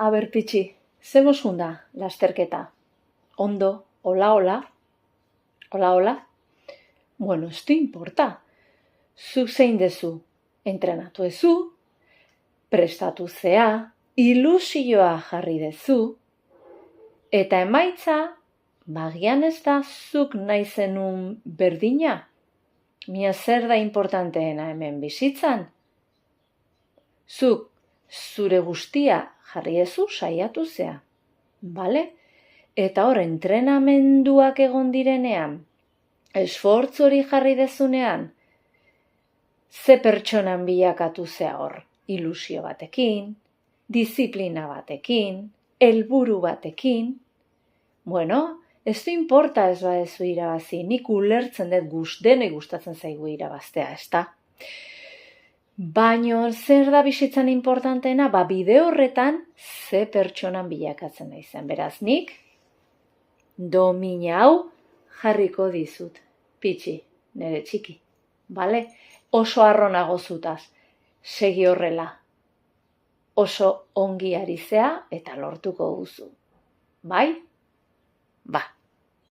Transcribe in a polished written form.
Aber, pitxi, ze mozun da, lasterketa? Ondo, hola? Hola? Bueno, ez du importa. Zuk zein dezu, entrenatu ezu, prestatu zea, ilusioa jarri dezu, eta emaitza, bagian ez da zuk nahi zenun berdina. Mia zer da importanteena hemen bizitzan? Zuk zure guztia jarri ezu saiatu zea, bale? Eta hor entrenamenduak egon direnean, esfortzu hori jarri dezunean, ze pertsonan bilakatu zea hor, ilusio batekin, disiplina batekin, helburu batekin. Bueno, ez du importa ez badezu irabazi, nik ulertzen dut denoi gustatzen zaigu irabaztea, ezta? Baino zer da bizitzan importanteena, bide horretan ze pertsonan bilakatzen naizen. Beraz, nik domina hau jarriko dizut, pitxi, nere txiki, bale? Oso harro nago zutaz, segi horrela. Oso ongi ari zea eta lortuko duzu. Bai? Ba.